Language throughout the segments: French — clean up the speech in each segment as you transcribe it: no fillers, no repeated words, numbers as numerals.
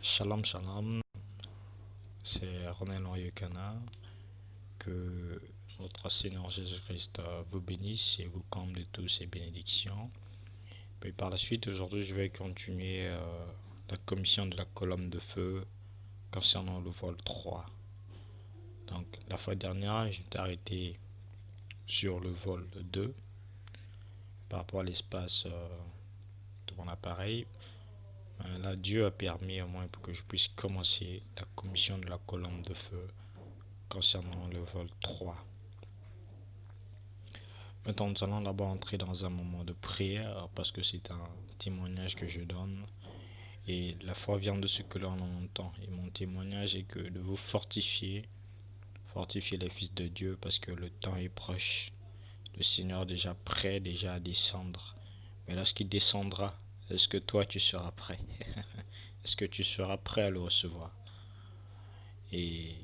Shalom, shalom, c'est René Noyekana. Que notre Seigneur Jésus-Christ vous bénisse et vous comble de toutes ses bénédictions. Et par la suite, aujourd'hui, je vais continuer la commission de la colonne de feu concernant le vol 3. Donc, la fois dernière, j'étais arrêté sur le vol 2 par rapport à l'espace de mon appareil. Là, Dieu a permis au moins pour que je puisse commencer la commission de la colonne de feu concernant le vol 3. Maintenant, nous allons d'abord entrer dans un moment de prière parce que c'est un témoignage que je donne et la foi vient de ce que l'on entend. Et mon témoignage est que de vous fortifier les fils de Dieu parce que le temps est proche. Le Seigneur est déjà prêt, déjà à descendre. Mais lorsqu'il descendra, est-ce que toi tu seras prêt? Est-ce que tu seras prêt à le recevoir? Et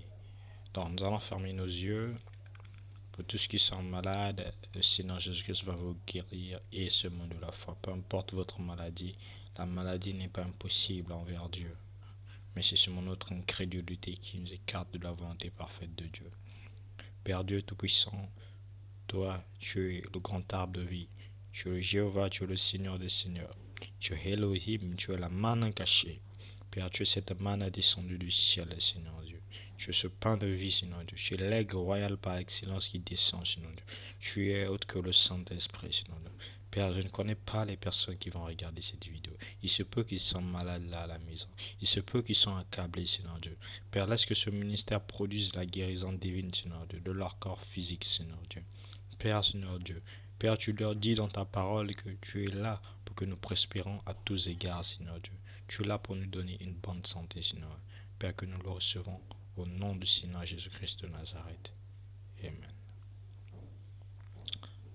donc, nous allons fermer nos yeux. Pour tous ceux qui sont malades, le Seigneur Jésus-Christ va vous guérir et ce mot de la foi. Peu importe votre maladie, la maladie n'est pas impossible envers Dieu. Mais c'est seulement notre incrédulité qui nous écarte de la volonté parfaite de Dieu. Père Dieu Tout-Puissant, toi, tu es le grand arbre de vie. Tu es le Jéhovah, tu es le Seigneur des Seigneurs. Tu es Elohim, tu es la manne cachée. Père, tu es cette manne descendue du ciel, Seigneur Dieu. Tu es ce pain de vie, Seigneur Dieu. Tu es l'aigle royal par excellence qui descend, Seigneur Dieu. Tu es autre que le Saint-Esprit, Seigneur Dieu. Père, je ne connais pas les personnes qui vont regarder cette vidéo. Il se peut qu'ils soient malades là à la maison. Il se peut qu'ils soient accablés, Seigneur Dieu. Père, laisse que ce ministère produise la guérison divine, Seigneur Dieu, de leur corps physique, Seigneur Dieu. Père, Seigneur Dieu, Père, tu leur dis dans ta parole que tu es là pour que nous prospérons à tous égards, Seigneur Dieu. Tu es là pour nous donner une bonne santé, Seigneur. Père, que nous le recevons au nom du Seigneur Jésus-Christ de Nazareth. Amen.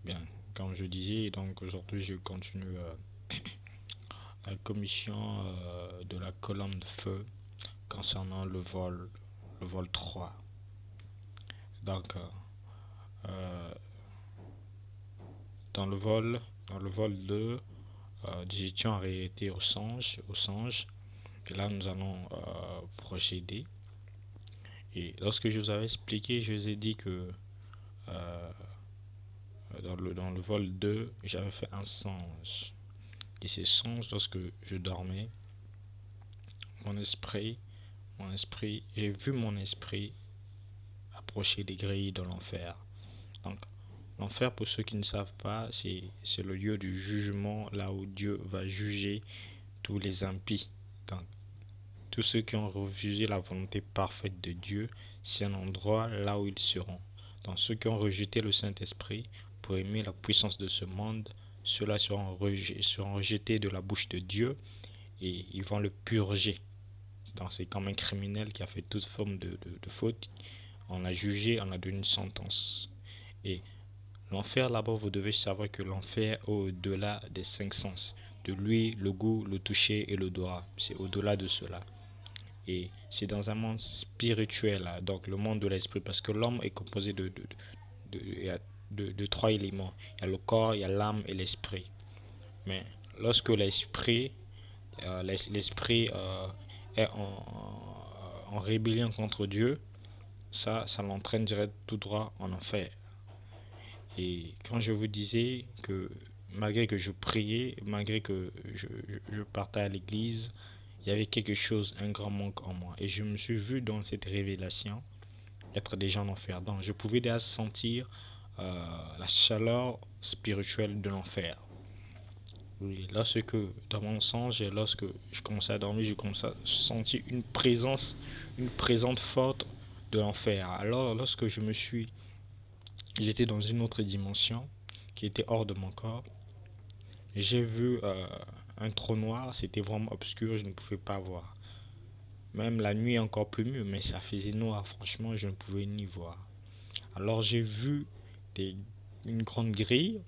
Bien, comme je disais, donc aujourd'hui je continue la commission de la colonne de feu concernant le vol 3. Donc, dans le vol 2, nous étions arrêtés au singe. Et là, nous allons procéder. Et lorsque je vous avais expliqué, je vous ai dit que euh, dans le vol 2, j'avais fait un songe. Et ces songes, lorsque je dormais, mon esprit, j'ai vu mon esprit approcher des grilles de l'enfer. Donc, l'enfer, pour ceux qui ne savent pas, c'est le lieu du jugement, là où Dieu va juger tous les impies. Donc, tous ceux qui ont refusé la volonté parfaite de Dieu, c'est un endroit là où ils seront. Donc, ceux qui ont rejeté le Saint-Esprit pour aimer la puissance de ce monde, ceux-là seront rejetés de la bouche de Dieu et ils vont le purger. Donc, c'est comme un criminel qui a fait toute forme de faute. On l'a jugé, on a donné une sentence. Et l'enfer, là-bas, vous devez savoir que l'enfer est au-delà des cinq sens. De l'ouïe, le goût, le toucher et l'odorat. C'est au-delà de cela. Et c'est dans un monde spirituel, là, donc le monde de l'esprit, parce que l'homme est composé de trois éléments. Il y a le corps, il y a l'âme et l'esprit. Mais lorsque l'esprit est en rébellion contre Dieu, ça l'entraîne direct tout droit en enfer. Et quand je vous disais que malgré que je priais, malgré que je partais à l'église, il y avait quelque chose, un grand manque en moi. Et je me suis vu dans cette révélation être déjà en enfer. Donc je pouvais déjà sentir la chaleur spirituelle de l'enfer. Oui, lorsque dans mon songe, lorsque je commençais à dormir, je commençais à sentir une présence forte de l'enfer. Alors lorsque j'étais dans une autre dimension qui était hors de mon corps, j'ai vu un trou noir, c'était vraiment obscur, je ne pouvais pas voir. Même la nuit encore plus mieux, mais ça faisait noir, franchement, je ne pouvais ni voir. Alors j'ai vu des, une grande grille,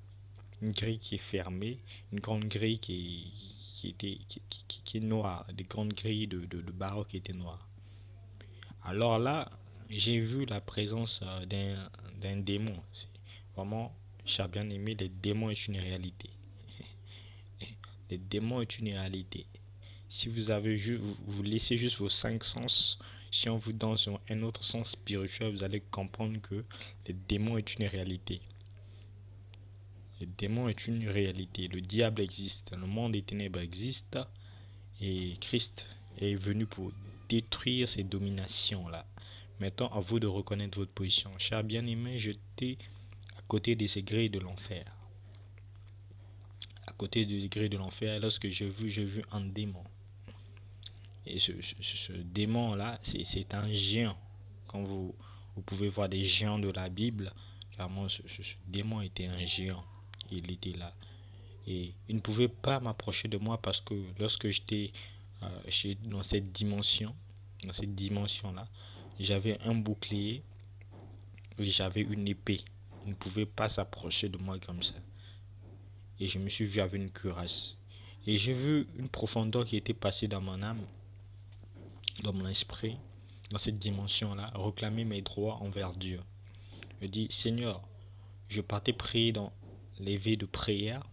une grille qui est fermée, une grande grille qui est noire, des grandes grilles de barreaux qui étaient noires. Alors là, j'ai vu la présence d'un démon. Vraiment, j'ai bien aimé, les démons est une réalité. Les démons est une réalité. Si vous avez juste, vous laissez juste vos cinq sens, si on vous donne un autre sens spirituel, vous allez comprendre que les démons est une réalité. Le démon est une réalité. Le diable existe. Le monde des ténèbres existe. Et Christ est venu pour détruire ces dominations-là. Maintenant, à vous de reconnaître votre position. Cher bien-aimé, j'étais à côté des grilles de l'enfer. À côté des grilles de l'enfer, lorsque j'ai vu un démon. Et ce démon-là, c'est un géant. Quand vous pouvez voir des géants de la Bible, clairement, ce démon était un géant. Il était là. Et il ne pouvait pas m'approcher de moi parce que lorsque j'étais dans cette dimension-là, j'avais un bouclier et j'avais une épée. Il ne pouvait pas s'approcher de moi comme ça. Et je me suis vu avec une cuirasse. Et j'ai vu une profondeur qui était passée dans mon âme, dans mon esprit, dans cette dimension-là, réclamer mes droits envers Dieu. Je dis, Seigneur, je partais prier dans l'éveil de prière.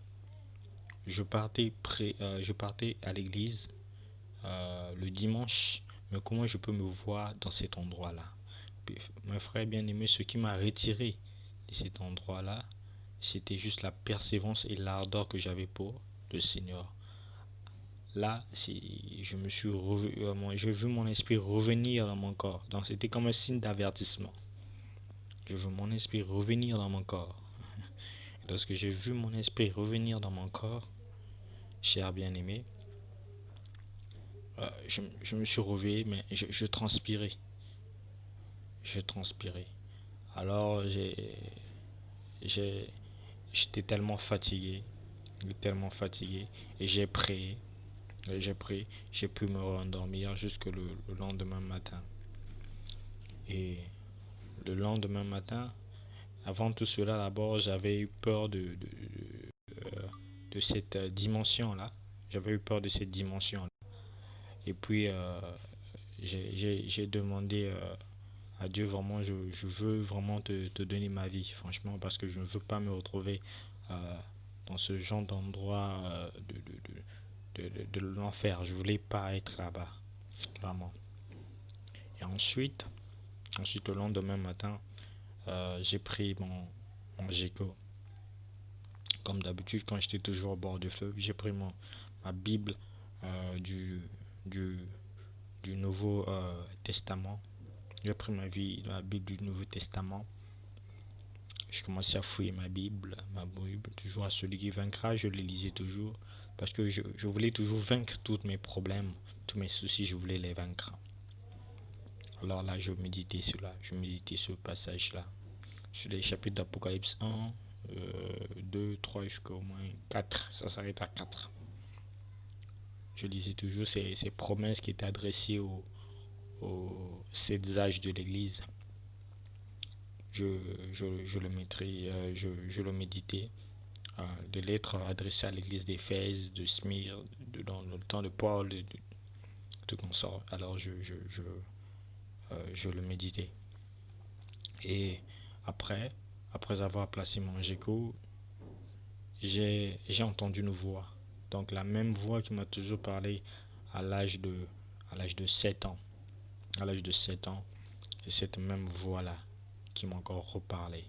Je partais à l'église le dimanche, mais comment je peux me voir dans cet endroit-là? Mes frères bien-aimés, ce qui m'a retiré de cet endroit-là, c'était juste la persévérance et l'ardeur que j'avais pour le Seigneur. Là, j'ai vu mon esprit revenir dans mon corps. Donc c'était comme un signe d'avertissement. Je veux mon esprit revenir dans mon corps. Et lorsque j'ai vu mon esprit revenir dans mon corps, cher bien-aimé, je me suis réveillé, mais je transpirais. Je transpirais. Alors j'étais tellement fatigué, et j'ai pu me rendormir jusque le lendemain matin. Et le lendemain matin, avant tout cela, d'abord, j'avais eu peur de cette dimension-là. J'avais eu peur de cette dimension-là. Et puis, j'ai demandé à Dieu, vraiment, je veux vraiment te donner ma vie, franchement, parce que je ne veux pas me retrouver euh, dans ce genre d'endroit de l'enfer. Je voulais pas être là-bas, vraiment. Et ensuite le lendemain matin, j'ai pris mon Géco. Comme d'habitude, quand j'étais toujours au bord du fleuve, j'ai pris ma Bible euh, du, du, du Nouveau Testament. J'ai pris la Bible du Nouveau Testament. J'ai commencé à fouiller ma Bible, toujours à celui qui vaincra, je le lisais toujours. Parce que je voulais toujours vaincre tous mes problèmes, tous mes soucis, je voulais les vaincre. Alors là, je méditais ce passage-là. Sur les chapitres d'Apocalypse 1, 2, 3 jusqu'au moins 4. Ça s'arrête à 4. Je lisais toujours ces promesses qui étaient adressées aux 7 âges de l'Église. Je le mettrai, je le méditais. De lettres adressées à l'église d'Éphèse, de Smyrne, dans le temps de Paul, de consort. Alors je le méditais. Et après, après avoir placé mon Géco, j'ai entendu une voix. Donc la même voix qui m'a toujours parlé à l'âge de, à l'âge de 7 ans. À l'âge de 7 ans, c'est cette même voix-là qui m'a encore reparlé.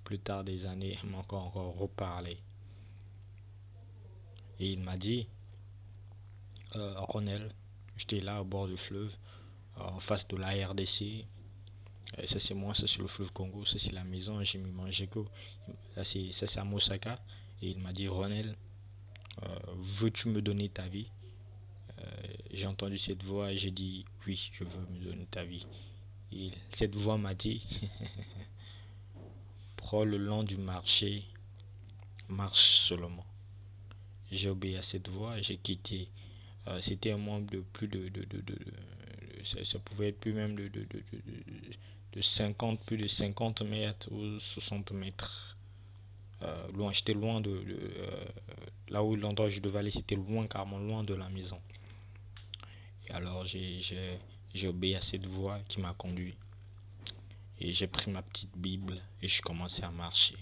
Plus tard des années, elle m'a encore reparlé. Et il m'a dit, Ronel, j'étais là au bord du fleuve, en face de la RDC. Ça c'est moi, ça c'est le fleuve Congo, ça c'est la maison, j'ai mis mon Géco. Ça c'est à Mosaka. Et il m'a dit, Ronel, veux-tu me donner ta vie? J'ai entendu cette voix et j'ai dit, oui, je veux me donner ta vie. Et cette voix m'a dit, prends le long du marché, marche seulement. J'ai obéi à cette voix, j'ai quitté. C'était un membre de plus ça pouvait être plus même de 50, plus de 50 mètres ou 60 mètres. Loin, j'étais loin là où l'endroit où je devais aller, c'était loin, carrément loin de la maison. Et alors j'ai obéi à cette voix qui m'a conduit. Et j'ai pris ma petite Bible et je commençais à marcher.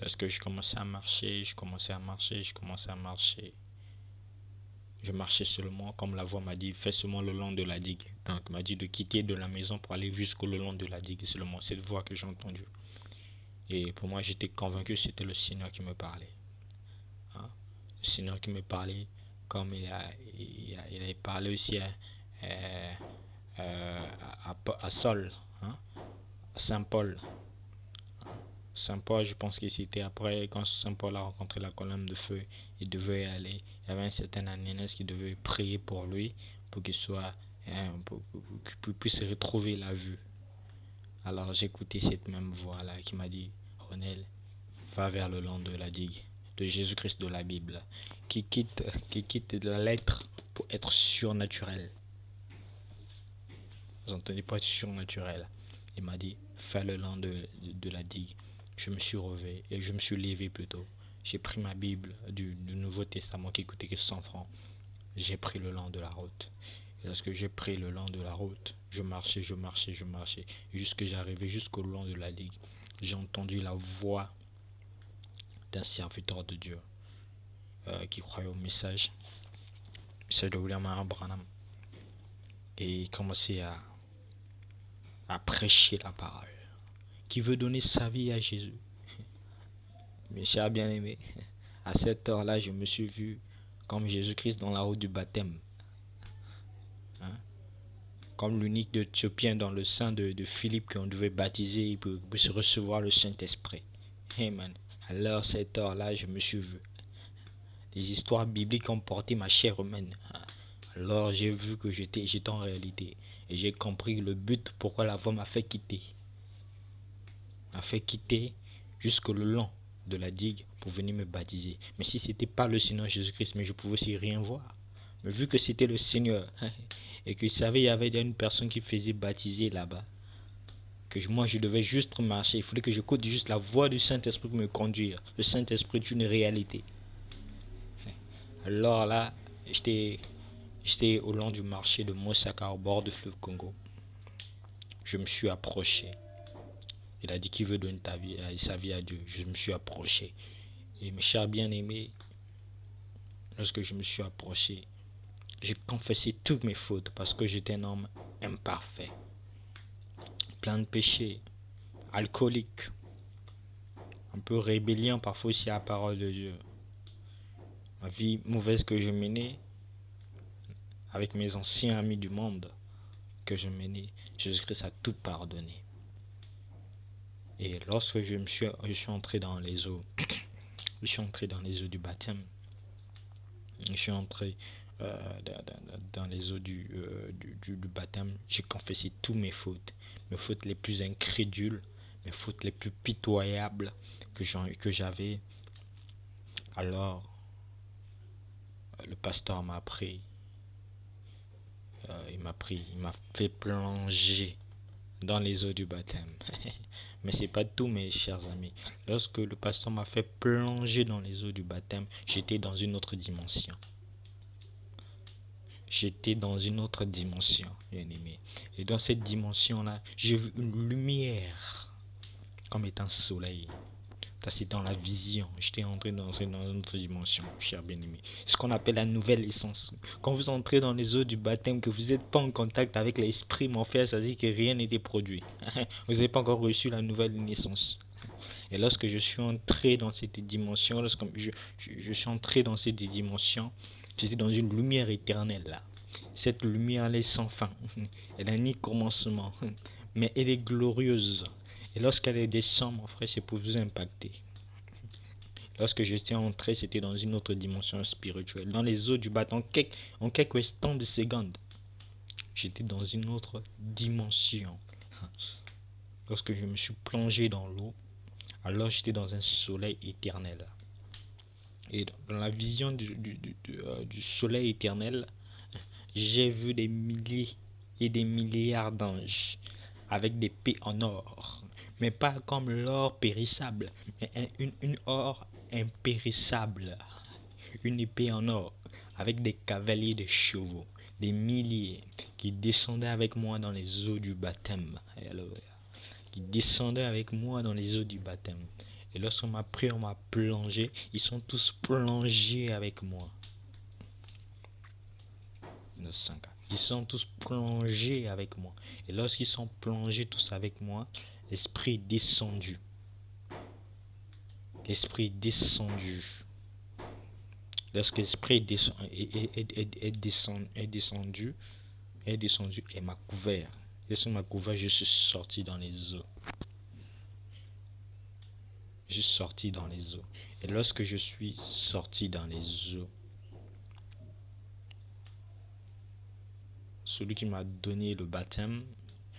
Lorsque je commençais à marcher, je commençais à marcher. Je marchais seulement, comme la voix m'a dit, fais seulement le long de la digue. Donc, il m'a dit de quitter de la maison pour aller jusqu'au long de la digue. C'est seulement cette voix que j'ai entendue. Et pour moi, j'étais convaincu que c'était le Seigneur qui me parlait. Hein? Le Seigneur qui me parlait, comme il a parlé aussi euh, à Saul, hein? À Saint Paul. Saint Paul, je pense que c'était après, quand Saint Paul a rencontré la colonne de feu, il devait aller. Il y avait un certain Ananias qui devait prier pour lui, pour qu'il soit, pour qu'il puisse retrouver la vue. Alors j'ai écouté cette même voix-là qui m'a dit, Ronel, va vers le long de la digue de Jésus-Christ de la Bible, qui quitte la lettre pour être surnaturel. Vous entendez pas être surnaturel. Il m'a dit, fais le long de la digue. Je me suis relevé et je me suis levé plutôt. J'ai pris ma Bible du Nouveau Testament qui coûtait que 100 francs. J'ai pris le long de la route. Et lorsque j'ai pris le long de la route, je marchais. Jusque j'arrivais jusqu'au long de la digue. J'ai entendu la voix d'un serviteur de Dieu qui croyait au message de William Branham. Et il commençait à prêcher la parole. Qui veut donner sa vie à Jésus. Mes chers bien-aimés, à cette heure-là, je me suis vu comme Jésus-Christ dans la route du baptême. Hein? Comme l'unique d'Éthiopien dans le sein de Philippe qu'on devait baptiser pour se recevoir le Saint-Esprit. Amen. Alors, cette heure-là, je me suis vu. Les histoires bibliques ont porté ma chair humaine. Alors, j'ai vu que j'étais en réalité. Et j'ai compris le but pourquoi la voix m'a fait quitter. M'a fait quitter jusqu'au long de la digue pour venir me baptiser. Mais si c'était pas le Seigneur Jésus-Christ, mais je pouvais aussi rien voir. Mais vu que c'était le Seigneur, et qu'il savait il y avait une personne qui faisait baptiser là-bas, que moi je devais juste marcher, il fallait que j'écoute juste la voix du Saint-Esprit pour me conduire. Le Saint-Esprit est une réalité. Alors là, j'étais au long du marché de Mosaka au bord du fleuve Congo. Je me suis approché. Il a dit qu'il veut donner sa vie à Dieu. Je me suis approché. Et mes chers bien-aimés, lorsque je me suis approché, j'ai confessé toutes mes fautes parce que j'étais un homme imparfait, plein de péchés, alcoolique, un peu rébellion parfois aussi à la parole de Dieu. Ma vie mauvaise que je menais avec mes anciens amis du monde que je menais, Jésus-Christ a tout pardonné. Et lorsque je suis entré dans les eaux, je suis entré dans les eaux du baptême, je suis entré dans les eaux du baptême, j'ai confessé tous mes fautes les plus incrédules, mes fautes les plus pitoyables que j'avais. Alors, le pasteur m'a pris, il m'a fait plonger dans les eaux du baptême. Mais c'est pas tout, mes chers amis. Lorsque le pasteur m'a fait plonger dans les eaux du baptême, j'étais dans une autre dimension. J'étais dans une autre dimension, bien aimé. Et dans cette dimension-là, j'ai vu une lumière comme étant un soleil. Ça, c'est dans la vision. J'étais entré dans une autre dimension, cher bien-aimé. Ce qu'on appelle la nouvelle essence. Quand vous entrez dans les eaux du baptême, que vous n'êtes pas en contact avec l'esprit, mon frère, ça dit que rien n'était produit. Vous n'avez pas encore reçu la nouvelle naissance. Et lorsque je suis entré dans cette dimension, lorsque je suis entré dans cette dimension, j'étais dans une lumière éternelle là. Cette lumière, elle est sans fin. Elle n'a ni commencement. Mais elle est glorieuse. Et lorsqu'elle descend, mon frère, c'est pour vous impacter. Lorsque j'étais entré, c'était dans une autre dimension spirituelle. Dans les eaux du baptême, en quelques instants de secondes, j'étais dans une autre dimension. Lorsque je me suis plongé dans l'eau, alors j'étais dans un soleil éternel. Et dans la vision du soleil éternel, j'ai vu des milliers et des milliards d'anges avec des épées en or. Mais pas comme l'or périssable, mais une or impérissable. Une épée en or avec des cavaliers de chevaux, des milliers qui descendaient avec moi dans les eaux du baptême. Qui descendaient avec moi dans les eaux du baptême. Et lorsqu'on m'a pris, on m'a plongé, ils sont tous plongés avec moi. de 5 ans. Ils sont tous plongés avec moi. Et lorsqu'ils sont plongés tous avec moi, l'esprit est descendu. L'esprit est descendu. Lorsque l'esprit est descendu et m'a couvert. Lorsqu'il m'a couvert, je suis sorti dans les eaux. Je suis sorti dans les eaux. Et lorsque je suis sorti dans les eaux, celui qui m'a donné le baptême,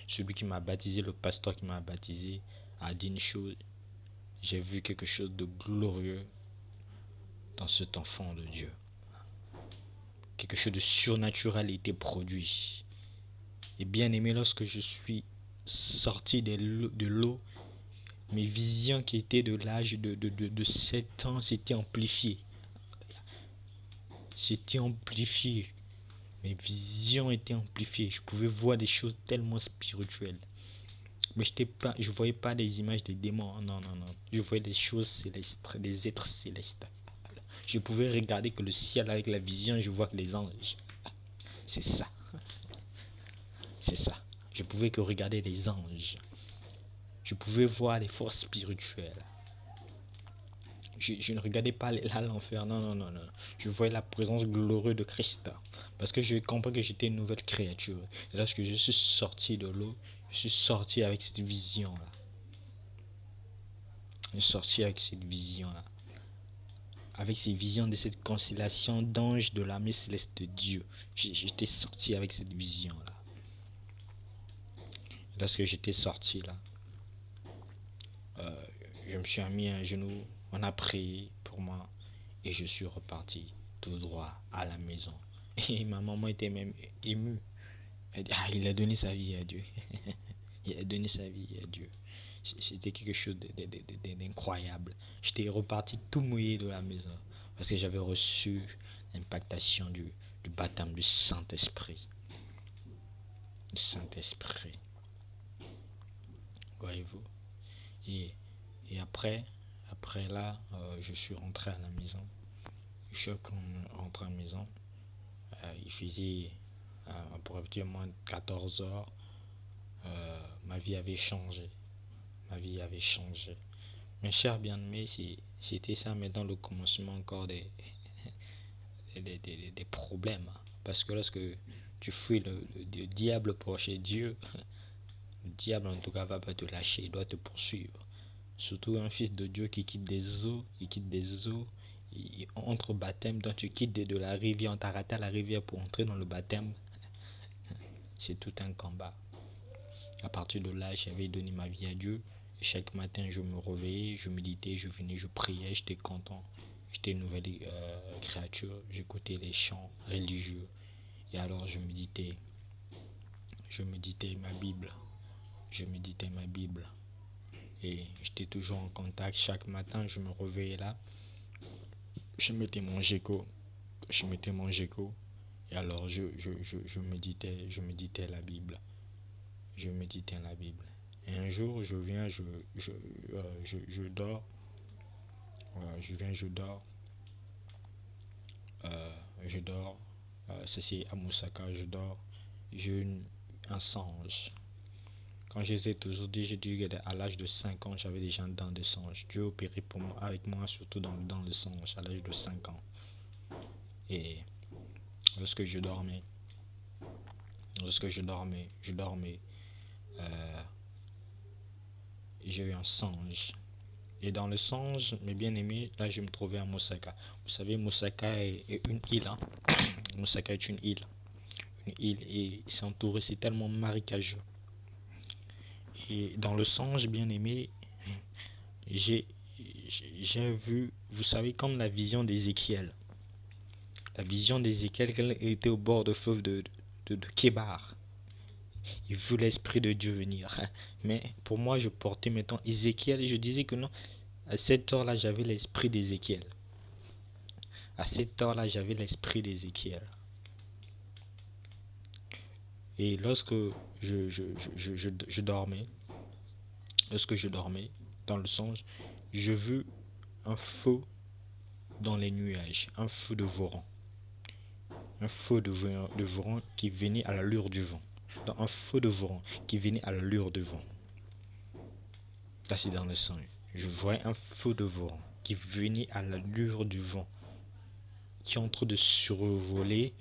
celui qui m'a baptisé, le pasteur qui m'a baptisé, a dit une chose. J'ai vu quelque chose de glorieux dans cet enfant de Dieu. Quelque chose de surnaturel a été produit. Et bien aimé, lorsque je suis sorti de l'eau, mes visions qui étaient de l'âge de 7 ans s'étaient amplifiées. C'était amplifié. Mes visions étaient amplifiées. Je pouvais voir des choses tellement spirituelles. Mais je ne voyais pas des images des démons. Non, non, non. Je voyais des choses célestes, des êtres célestes. Je pouvais regarder que le ciel avec la vision, je vois que les anges. C'est ça. C'est ça. Je pouvais que regarder les anges. Je pouvais voir les forces spirituelles. Je ne regardais pas l'enfer. Non, non, non, non. Je voyais la présence glorieuse de Christ. Parce que je compris que j'étais une nouvelle créature. Et lorsque je suis sorti de l'eau, je suis sorti avec cette vision-là. Je suis sorti avec cette vision-là. Avec ces visions de cette constellation d'anges de l'armée céleste de Dieu. J'étais sorti avec cette vision-là. Lorsque j'étais sorti là, je me suis mis à genoux, on a prié pour moi et je suis reparti tout droit à la maison. Et ma maman était même émue. Elle dit, ah, il a donné sa vie à Dieu. Il a donné sa vie à Dieu. C'était quelque chose d'incroyable. J'étais reparti tout mouillé de la maison parce que j'avais reçu l'impactation du baptême du Saint-Esprit. Du Saint-Esprit. Voyez-vous. Et après là, je suis rentré à la maison. Je suis rentré à la maison. Il faisait approximativement 14 heures. Ma vie avait changé. Ma vie avait changé. Mes chers bien-aimés, c'était ça maintenant le commencement encore des problèmes. Parce que lorsque tu fuis le diable pour chez Dieu, le diable en tout cas va pas te lâcher, il doit te poursuivre. Surtout un fils de Dieu qui quitte des eaux, entre au baptême, donc tu quittes de la rivière, on t'arrête à la rivière pour entrer dans le baptême. C'est tout un combat. À partir de là, j'avais donné ma vie à Dieu. Et chaque matin, je me réveillais, je méditais, je venais, je priais, j'étais content. J'étais une nouvelle créature. J'écoutais les chants religieux. Et alors, je méditais ma Bible. Je méditais ma Bible. Et j'étais toujours en contact. Chaque matin, je me réveillais là. Je mettais mon GECO. Et alors, je méditais la Bible. Je méditais la Bible. Et un jour, je dors. Je dors. Je dors. Ça c'est à Moussaka, je dors. J'ai eu un songe. Quand je les ai toujours dit, j'ai dit qu'à l'âge de 5 ans, j'avais déjà un dent de songe. Dieu opérait pour moi, avec moi, surtout dans le songe, à l'âge de 5 ans. Et lorsque je dormais, j'ai eu un songe. Et dans le songe, mes bien-aimés, là je me trouvais à Moussaka. Vous savez, Moussaka est une île. Hein? Moussaka est une île. Une île et c'est entouré, c'est tellement marécageux. Et dans le songe, bien-aimé, j'ai vu, vous savez, comme la vision d'Ézéchiel. La vision d'Ézéchiel, qu'elle était au bord de fleuve de Kébar. Il veut l'Esprit de Dieu venir. Mais pour moi, je portais maintenant Ézéchiel et je disais que non, à cette heure-là, j'avais l'esprit d'Ézéchiel. À cette heure-là, j'avais l'esprit d'Ézéchiel. Et lorsque je dormais, dans le songe, je vis un feu dans les nuages, un feu de Voran. un feu de vent qui venait à l'allure du vent. Donc un feu de vent qui venait à l'allure du vent. Ça c'est dans le songe. Je voyais un feu de vent qui venait à l'allure du vent, qui est en train de survoler,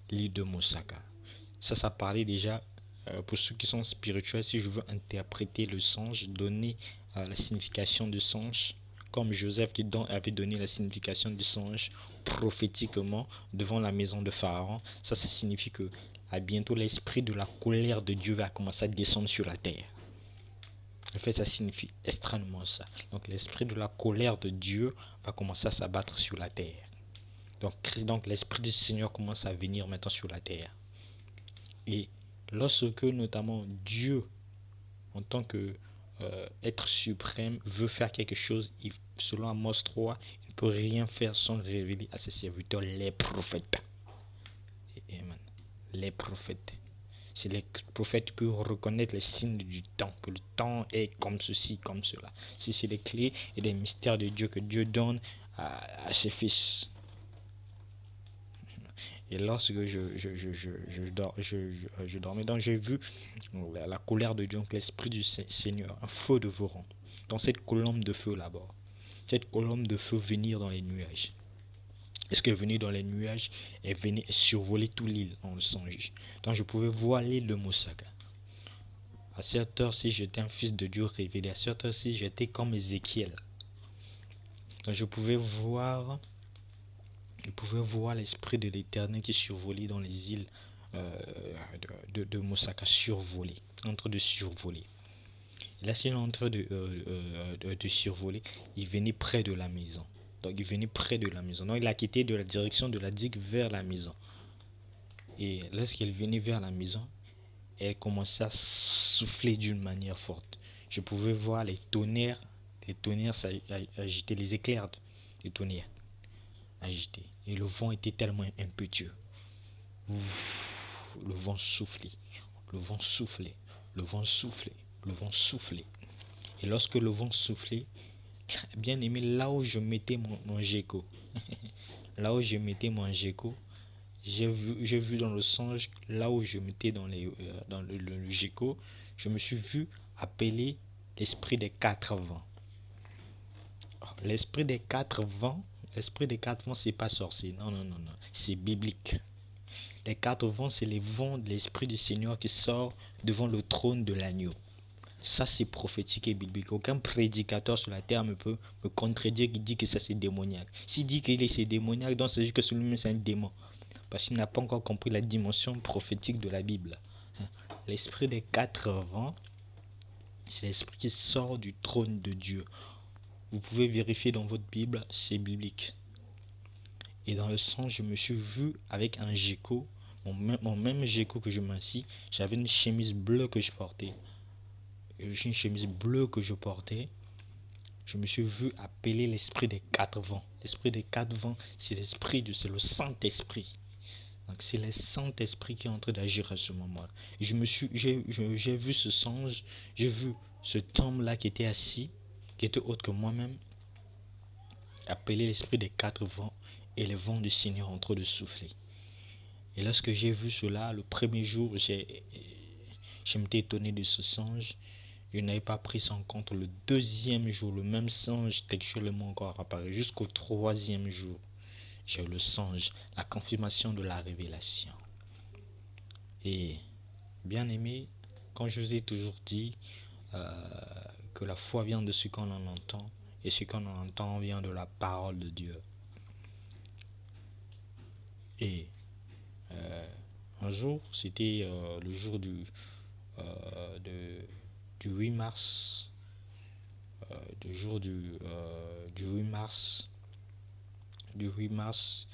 l'île de Mosaka. Ça parlait déjà, pour ceux qui sont spirituels, si je veux interpréter le songe, donner la signification du songe, comme Joseph qui avait donné la signification du songe prophétiquement devant la maison de Pharaon, ça signifie que à bientôt l'esprit de la colère de Dieu va commencer à descendre sur la terre. En fait, ça signifie extrêmement ça. Donc l'esprit de la colère de Dieu va commencer à s'abattre sur la terre. Donc l'esprit du Seigneur commence à venir maintenant sur la terre. Et lorsque notamment Dieu, en tant que être suprême, veut faire quelque chose, selon Amos 3, il ne peut rien faire sans révéler à ses serviteurs les prophètes. Amen. Les prophètes. C'est les prophètes qui peuvent reconnaître les signes du temps, que le temps est comme ceci, comme cela. Si c'est les clés et les mystères de Dieu que Dieu donne à ses fils. Et lorsque je dormais, donc j'ai vu la colère de Dieu, l'esprit du Seigneur, un feu de Voron, dans cette colombe de feu là-bas. Cette colombe de feu venir dans les nuages. Est-ce qu'elle venait dans les nuages et venait survoler toute l'île dans le songe. Donc je pouvais voir l'île de Mosaka. À cette heure-ci, j'étais un fils de Dieu révélé. À cette heure-ci, j'étais comme Ézéchiel. Donc je pouvais voir l'esprit de l'Éternel qui survolait dans les îles de Mosaka, en train de survoler. Et là, s'il est en train de survoler, il venait près de la maison. Donc il venait près de la maison. Donc il a quitté de la direction de la digue vers la maison. Et lorsqu'elle venait vers la maison, elle commençait à souffler d'une manière forte. Je pouvais voir les tonnerres s'agiter, les éclairs des tonnerres agités. Et le vent était tellement impétueux. Le vent soufflait, le vent soufflait, le vent soufflait, le vent soufflait. Et lorsque le vent soufflait, bien aimé, là où je mettais mon gecko, là où je mettais mon gecko, j'ai vu dans le songe, là où je mettais dans le gecko, je me suis vu appeler l'esprit des quatre vents. L'esprit des quatre vents, c'est pas sorcier. Non, non, non, non. C'est biblique. Les quatre vents, c'est les vents de l'esprit du Seigneur qui sort devant le trône de l'agneau. Ça, c'est prophétique et biblique. Aucun prédicateur sur la terre ne peut me contredire qui dit que ça, c'est démoniaque. S'il dit qu'il est démoniaque, donc c'est juste que celui-même, c'est un démon. Parce qu'il n'a pas encore compris la dimension prophétique de la Bible. L'esprit des quatre vents, c'est l'esprit qui sort du trône de Dieu. Vous pouvez vérifier dans votre Bible, c'est biblique. Et dans le songe, je me suis vu avec un gecko, mon même gecko que je m'assis. J'avais une chemise bleue que je portais. Je me suis vu appeler l'esprit des quatre vents. L'esprit des quatre vents, c'est c'est le Saint-Esprit. Donc c'est le Saint-Esprit qui est en train d'agir à ce moment-là. J'ai vu ce songe, j'ai vu cet homme-là qui était assis, qui était autre que moi-même, appeler l'esprit des quatre vents et les vents du Seigneur en train de souffler. Et lorsque j'ai vu cela, le premier jour, je m'étais étonné de ce songe. Je n'avais pas pris ça en compte. Le deuxième jour, le même songe textuellement encore apparu. Jusqu'au troisième jour, j'ai eu le songe, la confirmation de la révélation. Et bien aimé, quand je vous ai toujours dit que la foi vient de ce qu'on en entend, et ce qu'on en entend vient de la parole de Dieu. Et un jour, c'était le jour du 8 mars, du 8 mars,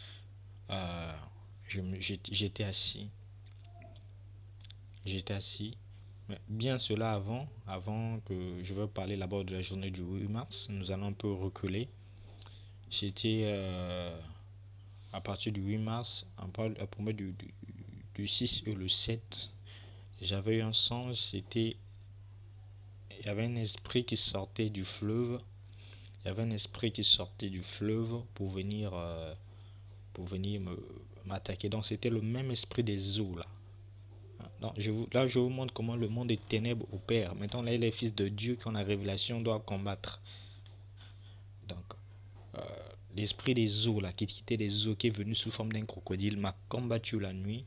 j'étais assis. Mais bien cela avant que je veux parler là-bas de la journée du 8 mars, nous allons un peu reculer. C'était à partir du 8 mars, pour moi du 6 et le 7, j'avais eu un songe. Il y avait un esprit qui sortait du fleuve Il y avait un esprit qui sortait du fleuve pour venir m'attaquer. Donc c'était le même esprit des eaux là. Donc, là, je vous montre comment le monde des ténèbres opère. Maintenant, là, les fils de Dieu qui ont la révélation doivent combattre. Donc, euh, l'esprit des eaux, là, qui quittait des eaux, qui est venu sous forme d'un crocodile, m'a combattu la nuit.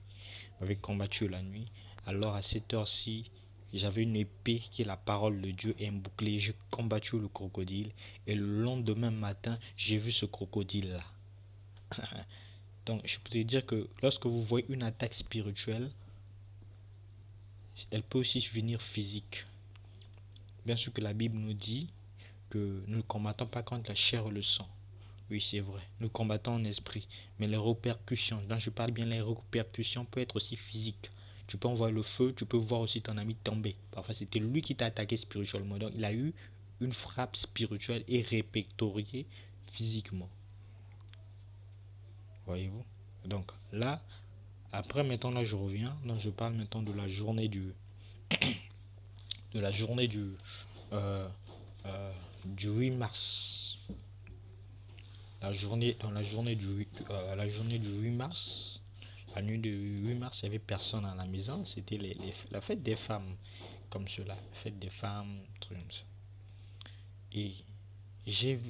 M'avait combattu la nuit. Alors, à cette heure-ci, j'avais une épée qui est la parole de Dieu et un bouclier. J'ai combattu le crocodile. Et le lendemain matin, j'ai vu ce crocodile-là. Donc, je peux te dire que lorsque vous voyez une attaque spirituelle, elle peut aussi venir physique. Bien sûr que la Bible nous dit que nous ne combattons pas contre la chair et le sang. Oui, c'est vrai. Nous combattons en esprit. Mais les répercussions, là je parle bien, les répercussions peuvent être aussi physiques. Tu peux envoyer le feu, tu peux voir aussi ton ami tomber. Parfois, c'était lui qui t'a attaqué spirituellement. Donc, il a eu une frappe spirituelle et répertoriée physiquement. Voyez-vous? Donc, là, après, maintenant, là, je reviens. Donc, je parle maintenant de la journée de la journée euh, du 8 mars. Dans la journée du 8 mars, la nuit du 8 mars, il n'y avait personne à la maison. C'était la fête des femmes, comme cela. Fête des femmes, truc comme ça. Et j'étais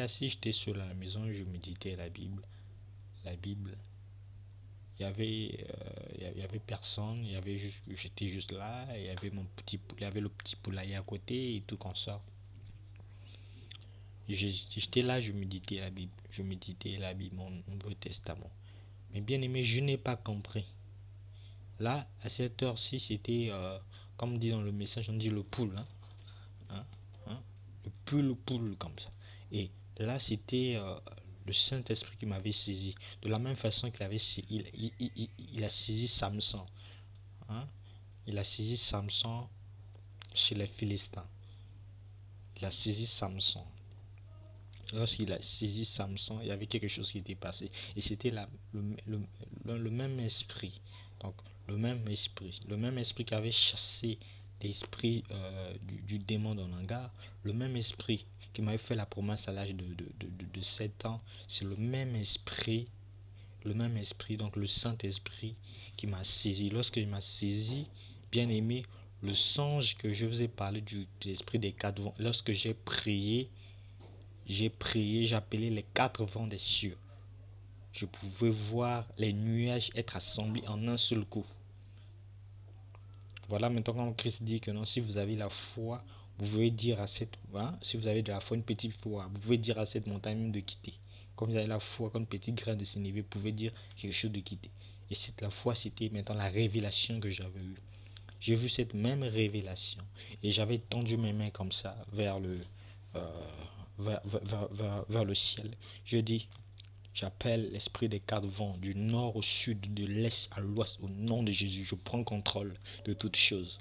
assis, j'étais seul à la maison, je méditais la Bible. La Bible. Il y avait personne, j'étais juste là, il y avait le petit poulailler à côté et tout comme ça. J'étais là, je méditais la Bible. Je méditais la Bible, mon Nouveau Testament. Mais bien aimé, je n'ai pas compris. Là, à cette heure-ci, c'était, comme dit dans le message, on dit le poule. Hein, hein, hein, le poule, comme ça. Et là, c'était le Saint-Esprit qui m'avait saisi. De la même façon qu'il avait il a saisi Samson. Hein, il a saisi Samson chez les Philistins. Il a saisi Samson. Lorsqu'il a saisi Samson, il y avait quelque chose qui était passé. Et c'était le même esprit. Donc, le même esprit qui avait chassé l'esprit du démon dans l'hangar, le même esprit qui m'avait fait la promesse à l'âge de 7 ans, c'est le même esprit, donc le Saint-Esprit qui m'a saisi. Lorsque il m'a saisi, bien aimé, le songe que je vous ai parlé de l'esprit des quatre vents, lorsque j'ai prié, j'appelais les quatre vents des cieux. Je pouvais voir les nuages être assemblés en un seul coup. Voilà maintenant quand Christ dit que non, si vous avez la foi, vous pouvez dire à cette, hein, si vous avez de la foi, une petite foi, vous pouvez dire à cette montagne de quitter. Comme vous avez la foi, comme un petit grain de sénévé, vous pouvez dire quelque chose de quitter. Et la foi, c'était maintenant la révélation que j'avais eue. J'ai vu cette même révélation et j'avais tendu mes mains comme ça euh, vers le ciel. Je dis, j'appelle l'esprit des quatre vents, du nord au sud, de l'est à l'ouest, au nom de Jésus. Je prends contrôle de toutes choses.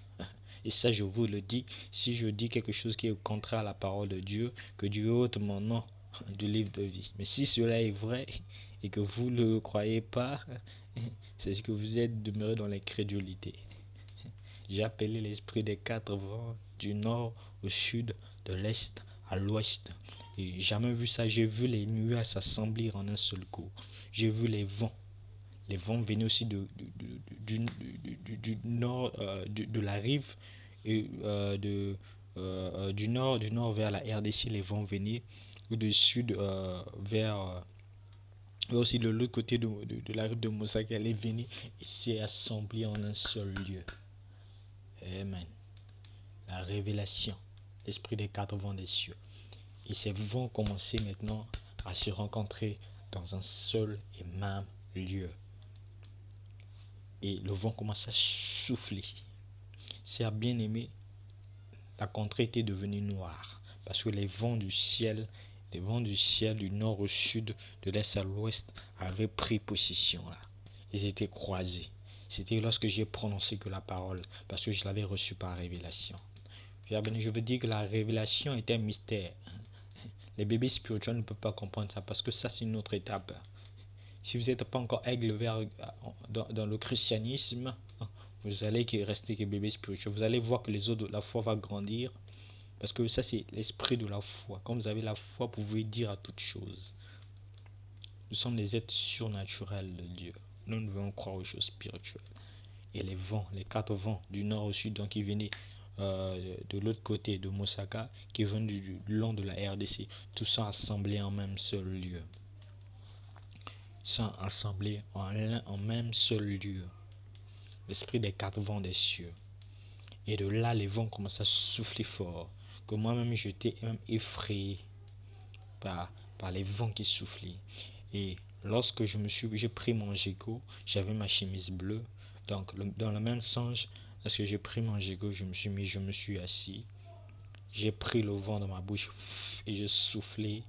Et ça, je vous le dis, si je dis quelque chose qui est contraire à la parole de Dieu, que Dieu ôte mon nom du livre de vie. Mais si cela est vrai et que vous ne le croyez pas, c'est ce que vous êtes demeuré dans l'incrédulité. J'ai appelé l'esprit des quatre vents, du nord au sud, de l'est à l'ouest. Et jamais vu ça. J'ai vu les nuages s'assembler en un seul coup. J'ai vu les vents. Les vents venaient aussi du nord, de la rive, et du nord vers la RDC, les vents venaient, ou du sud vers aussi de l'autre côté de la rive de Mossack, elle est venue et s'est assemblée en un seul lieu. Amen. La révélation, l'esprit des quatre vents des cieux. Et ces vents commencer maintenant à se rencontrer dans un seul et même lieu. Et le vent commence à souffler. C'est bien aimé, la contrée était devenue noire. Parce que les vents du ciel du nord au sud, de l'est à l'ouest, avaient pris possession là. Ils étaient croisés. C'était lorsque j'ai prononcé que la parole, parce que je l'avais reçue par révélation. Je veux dire que la révélation est un mystère. Les bébés spirituels ne peuvent pas comprendre ça parce que ça, c'est une autre étape. Si vous n'êtes pas encore aigle dans le christianisme, vous allez rester que bébé spirituel. Vous allez voir que les autres, la foi va grandir. Parce que ça, c'est l'esprit de la foi. Quand vous avez la foi, vous pouvez dire à toute chose. Nous sommes des êtres surnaturels de Dieu. Nous devons croire aux choses spirituelles. Et les vents, les 4 vents du nord au sud, donc ils venaient de l'autre côté de Mosaka, qui viennent du long de la RDC, tout ça assemblé en même seul lieu. Ça assemblé en même seul lieu. L'esprit des 4 vents des cieux. Et de là, les vents commencent à souffler fort. Que moi-même, j'étais même effrayé par les vents qui soufflaient. Et lorsque j'ai pris mon Géco, j'avais ma chemise bleue. Donc, dans le même sens, lorsque j'ai pris mon Géco, je me suis assis. J'ai pris le vent dans ma bouche et j'ai soufflé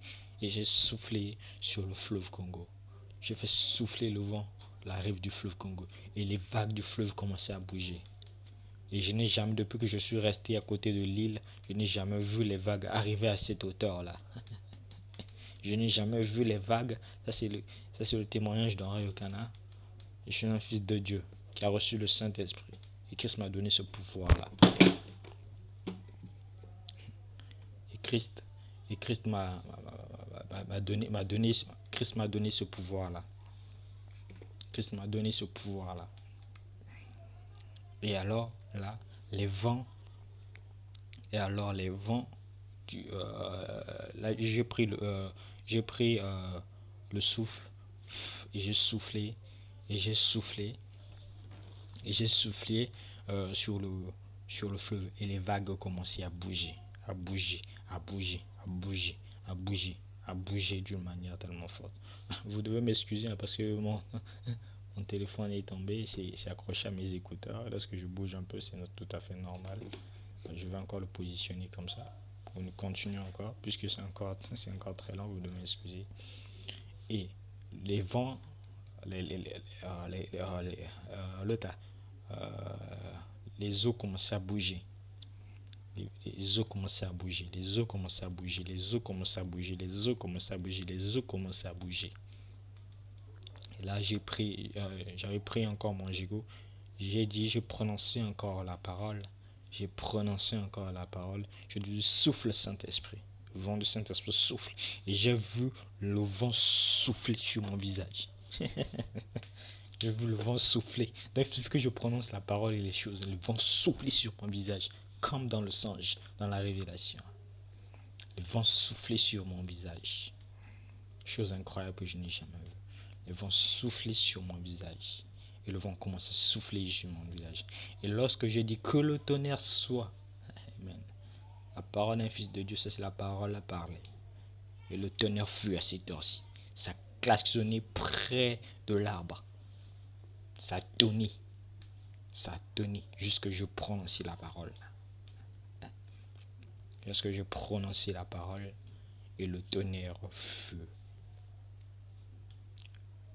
sur le fleuve Congo. J'ai fait souffler le vent, la rive du fleuve Congo. Et les vagues du fleuve commençaient à bouger. Et je n'ai jamais, depuis que je suis resté à côté de l'île, je n'ai jamais vu les vagues arriver à cette hauteur-là. Je n'ai jamais vu les vagues. Ça, c'est le témoignage d'Henri Cana. Je suis un fils de Dieu qui a reçu le Saint-Esprit. Et Christ m'a donné ce pouvoir-là. Et Christ Christ m'a donné ce pouvoir-là. Christ m'a donné ce pouvoir-là. Et alors, là, les vents, là, j'ai pris le souffle et j'ai soufflé et j'ai soufflé et j'ai soufflé sur le fleuve et les vagues ont commencé à bouger, à bouger, à bouger, à bouger, à bouger, à bouger d'une manière tellement forte. Vous devez m'excuser parce que mon téléphone est tombé, c'est accroché à mes écouteurs. Lorsque je bouge un peu, c'est tout à fait normal. Je vais encore le positionner comme ça. On continue encore, puisque c'est encore très long, vous devez m'excuser. Et les vents, le tas, les eaux commençaient à bouger. Les eaux commençaient à bouger, les eaux commençaient à bouger, les eaux commençaient à bouger, les eaux commençaient à bouger, les eaux commençaient à bouger. Et là, j'avais pris encore mon gigot. J'ai prononcé encore la parole. J'ai prononcé encore la parole. Je dis souffle Saint-Esprit. Le vent du Saint-Esprit souffle. Et j'ai vu le vent souffler sur mon visage. J'ai vu le vent souffler. Donc il suffit que je prononce la parole et les choses. Le vent souffler sur mon visage. Comme dans le songe, dans la révélation. Le vent souffler sur mon visage. Chose incroyable que je n'ai jamais vue. Le vent souffler sur mon visage. Et le vent commence à souffler sur mon visage. Et lorsque je dis que le tonnerre soit, amen, la parole d'un fils de Dieu, ça c'est la parole à parler. Et le tonnerre fut à cette heure-ci. Ça klaxonnait près de l'arbre. Ça tonnait. Ça tonnait jusque je prononçais la parole. Lorsque je prononçais la parole, et le tonnerre fut.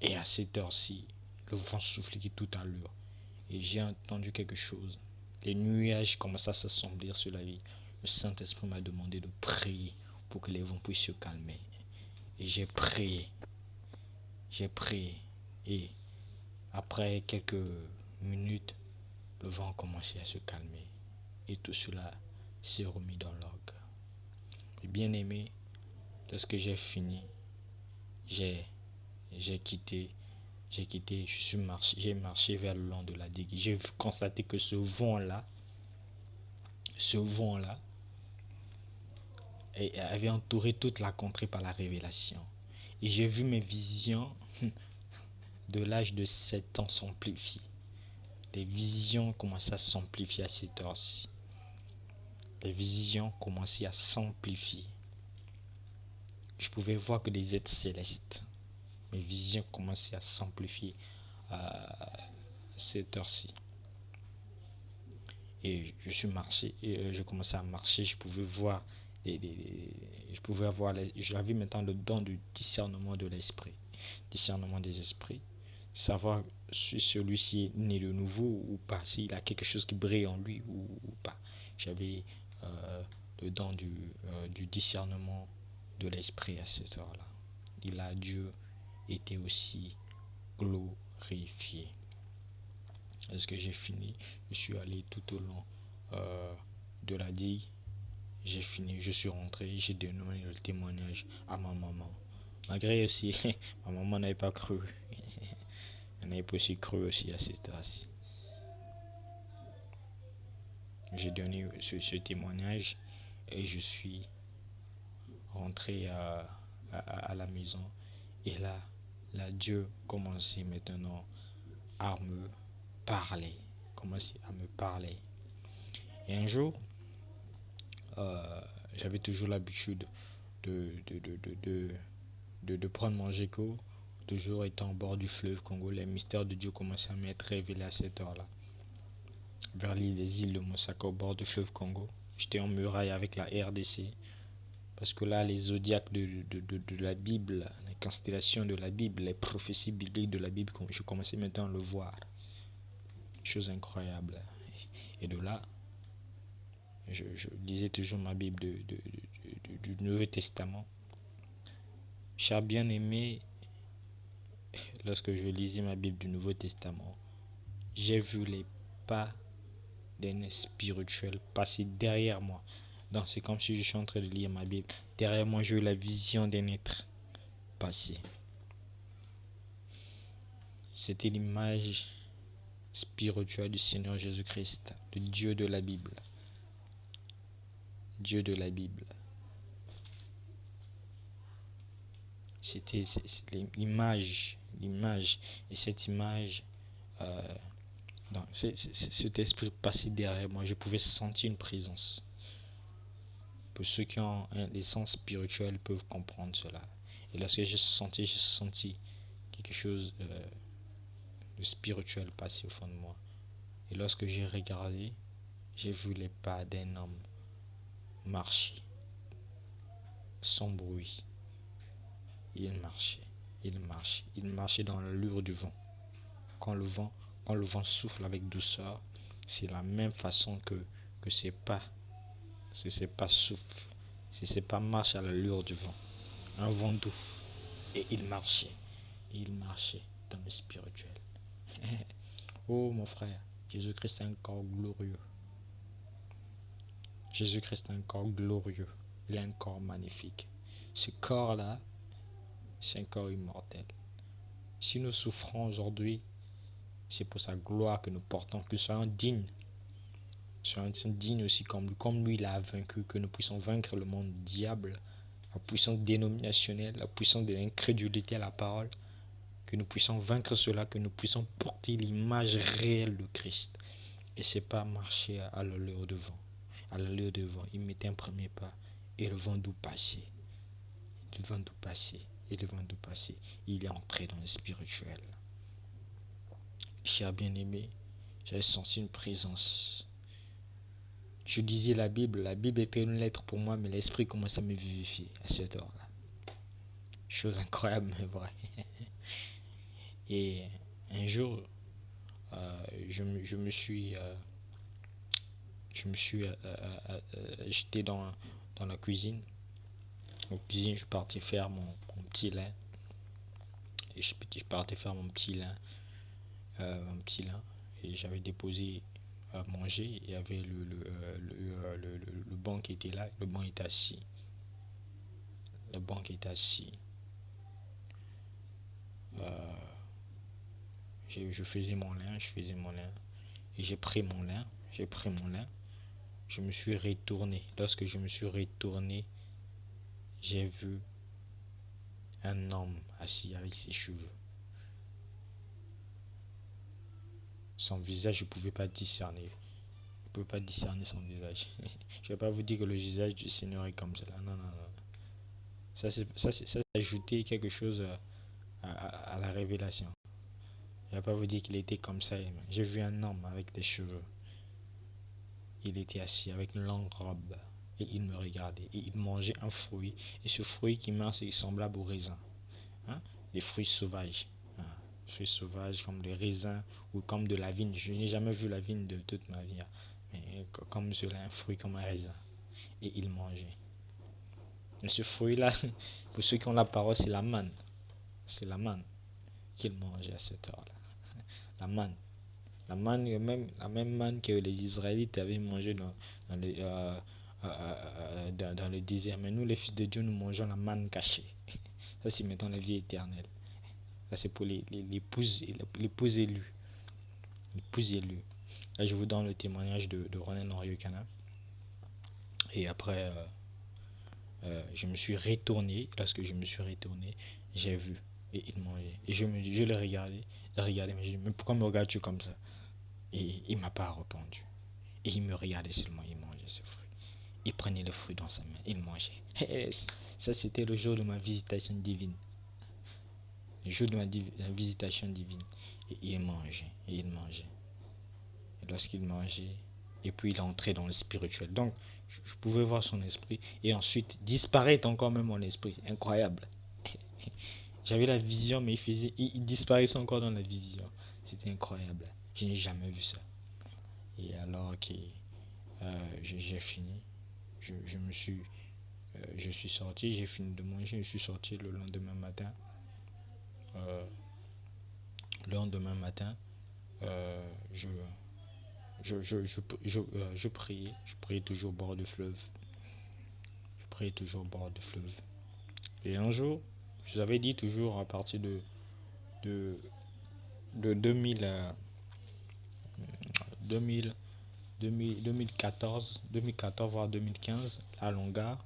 Et à cette heure-ci, le vent soufflait tout à l'heure. Et j'ai entendu quelque chose. Les nuages commençaient à s'assembler sur la vie. Le Saint-Esprit m'a demandé de prier pour que les vents puissent se calmer. Et j'ai prié. J'ai prié. Et après quelques minutes, le vent commençait à se calmer. Et tout cela s'est remis dans l'ordre. Bien aimé, lorsque j'ai fini, j'ai quitté, j'ai marché vers le long de la digue. J'ai constaté que ce vent-là avait entouré toute la contrée par la révélation. Et j'ai vu mes visions de l'âge de 7 ans s'amplifier. Les visions commençaient à s'amplifier à cette heure-ci. Les visions commençaient à s'amplifier. Je pouvais voir que des êtres célestes. Mes visions commençaient à s'amplifier à cette heure-ci. Et je commençais à marcher, je pouvais voir, j'avais maintenant le don du discernement de l'esprit, discernement des esprits, savoir si celui-ci est né de nouveau ou pas, s'il a quelque chose qui brille en lui ou pas. J'avais le don du discernement de l'esprit à cette heure-là. Et là, Dieu était aussi glorifié. Lorsque j'ai fini, je suis allé tout au long de la digue J'ai fini, je suis rentré, j'ai donné le témoignage à ma maman. Malgré aussi, ma maman n'avait pas cru. Elle n'avait pas aussi cru aussi à cette heure-ci. J'ai donné ce témoignage et je suis rentré à la maison. Et là, Dieu commençait maintenant à me parler. Commençait à me parler. Et un jour, j'avais toujours l'habitude de, de, de, de, de, de prendre mon Géco, toujours étant au bord du fleuve Congo. Les mystères de Dieu commençaient à m'être révélés à cette heure-là. Vers l'île des îles de Mosaka, au bord du fleuve Congo. J'étais en muraille avec la RDC. Parce que là, les zodiaques de la Bible, les constellations de la Bible, les prophéties bibliques de la Bible, je commençais maintenant à le voir. Chose incroyable. Et de là, je lisais toujours ma Bible du Nouveau Testament. Cher bien-aimé, lorsque je lisais ma Bible du Nouveau Testament, j'ai vu les pas d'un être spirituel passer derrière moi. Donc c'est comme si je suis en train de lire ma Bible. Derrière moi, j'ai eu la vision d'un être passé. C'était l'image spirituelle du Seigneur Jésus-Christ, le Dieu de la Bible. Dieu de la Bible. C'était l'image. Et cette image, donc, cet esprit passé derrière moi, je pouvais sentir une présence. Pour ceux qui ont des sens spirituels peuvent comprendre cela. Et lorsque j'ai senti quelque chose de spirituel passer au fond de moi. Et lorsque j'ai regardé, j'ai vu les pas d'un homme marcher sans bruit. Il marchait, il marchait dans l'allure du vent. Quand le vent, quand le vent souffle avec douceur, c'est la même façon que ses pas, si ses pas soufflent, si ses pas marchent à l'allure du vent. Un vent doux. Et il marchait dans le spirituel. Oh mon frère, Jésus-Christ est un corps glorieux. Jésus-Christ est un corps glorieux. Il a un corps magnifique. Ce corps-là, c'est un corps immortel. Si nous souffrons aujourd'hui, c'est pour sa gloire que nous portons, que nous soyons dignes. Soyons dignes aussi comme lui il a vaincu, que nous puissions vaincre le monde diable, la puissance dénominationnelle, la puissance de l'incrédulité à la parole, que nous puissions vaincre cela, que nous puissions porter l'image réelle de Christ. Et c'est pas marcher à l'allure de vent. À l'allure de vent, il mettait un premier pas et le vent doux passait. Le vent doux passait et le vent doux passait. Il est entré dans le spirituel. Cher bien-aimé, j'avais senti une présence. Je lisais la Bible était une lettre pour moi, mais l'esprit commençait à me vivifier à cette heure-là. Chose incroyable, mais vrai. Et un jour, je me suis, j'étais dans la cuisine. En cuisine, je partais faire mon petit lin. Et je partais faire mon petit lin. Et j'avais déposé à manger. Il y avait le banc qui était là. Le banc était assis. Le banc était assis. Euh, je faisais mon lin, et j'ai pris mon lin, je me suis retourné. Lorsque je me suis retourné, j'ai vu un homme assis avec ses cheveux. Son visage, je ne pouvais pas discerner. Je ne pouvais pas discerner son visage. Je ne vais pas vous dire que le visage du Seigneur est comme cela. Non, non, non. Ça, ajouter quelque chose à la révélation. Je ne vais pas vous dire qu'il était comme ça. J'ai vu un homme avec des cheveux. Il était assis avec une longue robe. Et il me regardait. Et il mangeait un fruit. Et ce fruit qui mange, c'est semblable au raisin. Hein? Des fruits sauvages. Hein? Des fruits sauvages comme des raisins ou comme de la vigne. Je n'ai jamais vu la vigne de toute ma vie. Hein. Mais comme cela, un fruit comme un raisin. Et il mangeait. Et ce fruit-là, pour ceux qui ont la parole, c'est la manne. C'est la manne qu'il mangeait à cette heure-là. La manne. La même manne que les Israélites avaient mangé dans dans le désert. Mais nous, les fils de Dieu, nous mangeons la manne cachée. Ça, c'est maintenant la vie éternelle. Ça, c'est pour l'épouse élue. L'épouse élue. Là, je vous donne le témoignage de René Noriokana. Et après, je me suis retourné. Lorsque je me suis retourné, j'ai vu. Et il mangeait. Et je l'ai regardé. Mais je dis, mais pourquoi me regardes-tu comme ça? Et il m'a pas répondu. Et il me regardait seulement, il mangeait ce fruit. Il prenait le fruit dans sa main, il mangeait. Et ça, c'était le jour de ma visitation divine. Le jour de la visitation divine. Et il mangeait, et il mangeait. Et lorsqu'il mangeait, et puis il entrait dans le spirituel. Donc, je pouvais voir son esprit. Et ensuite, disparaître encore même mon esprit. Incroyable. J'avais la vision, mais il disparaissait encore dans la vision. C'était incroyable. Je n'ai jamais vu ça. Et alors que j'ai fini, je suis sorti, j'ai fini de manger, je suis sorti le lendemain matin. Euh, le lendemain matin, euh, je, je priais toujours au bord du fleuve. Je priais toujours au bord du fleuve. Et un jour, je vous avais dit toujours à partir de, de 2000, 2000, 2014 voire 2015, à Longar,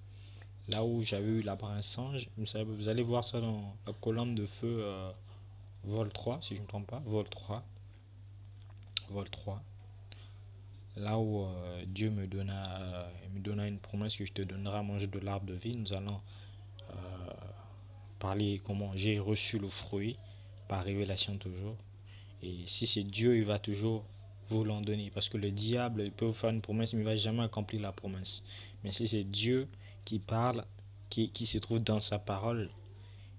là où j'avais eu la singe. Vous allez voir ça dans la colonne de feu vol 3, si je ne me trompe pas, vol 3, là où Dieu me donna une promesse que je te donnerai à manger de l'arbre de vie. Nous allons parler comment j'ai reçu le fruit par révélation toujours. Et si c'est Dieu, il va toujours vous l'en donner. Parce que le diable, il peut vous faire une promesse, mais il ne va jamais accomplir la promesse. Mais si c'est Dieu qui parle, qui se trouve dans sa parole,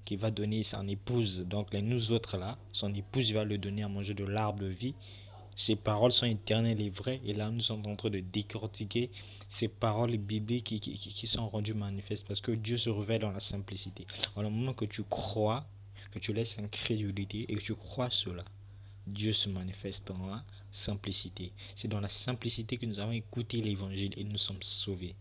qui va donner son épouse, donc nous autres là, son épouse va le donner à manger de l'arbre de vie. Ces paroles sont éternelles et vraies. Et là, nous sommes en train de décortiquer ces paroles bibliques qui sont rendues manifestes. Parce que Dieu se révèle dans la simplicité. Au moment que tu crois, que tu laisses l'incrédulité et que tu crois cela, Dieu se manifeste dans la simplicité. C'est dans la simplicité que nous avons écouté l'évangile et nous sommes sauvés.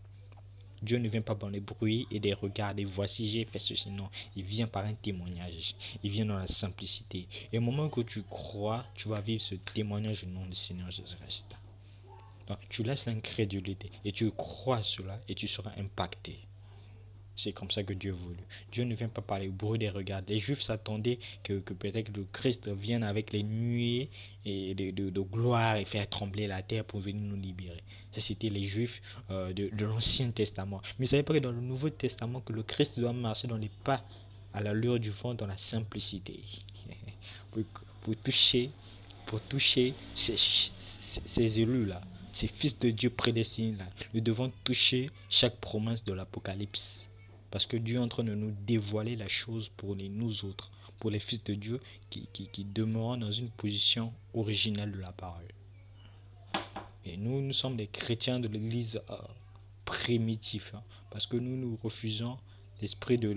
Dieu ne vient pas dans les bruits et des regards et voici j'ai fait ceci. Non, il vient par un témoignage. Il vient dans la simplicité. Et au moment que tu crois, tu vas vivre ce témoignage au nom du Seigneur Jésus-Christ. Donc tu laisses l'incrédulité et tu crois cela et tu seras impacté. C'est comme ça que Dieu voulu. Dieu ne vient pas par les bruits des regards. Les Juifs s'attendaient que peut-être le Christ vienne avec les nuées et de gloire et faire trembler la terre pour venir nous libérer. Ça, c'était les Juifs de l'Ancien Testament. Mais vous savez pas que dans le Nouveau Testament, que le Christ doit marcher dans les pas à l'allure du vent, dans la simplicité. pour, pour toucher, pour toucher ces élus-là, ces fils de Dieu prédestinés-là. Nous devons toucher chaque promesse de l'Apocalypse. Parce que Dieu est en train de nous dévoiler la chose pour nous autres, pour les fils de Dieu qui demeurent dans une position originelle de la parole. Et nous sommes des chrétiens de l'église primitive, hein, parce que nous refusons l'esprit de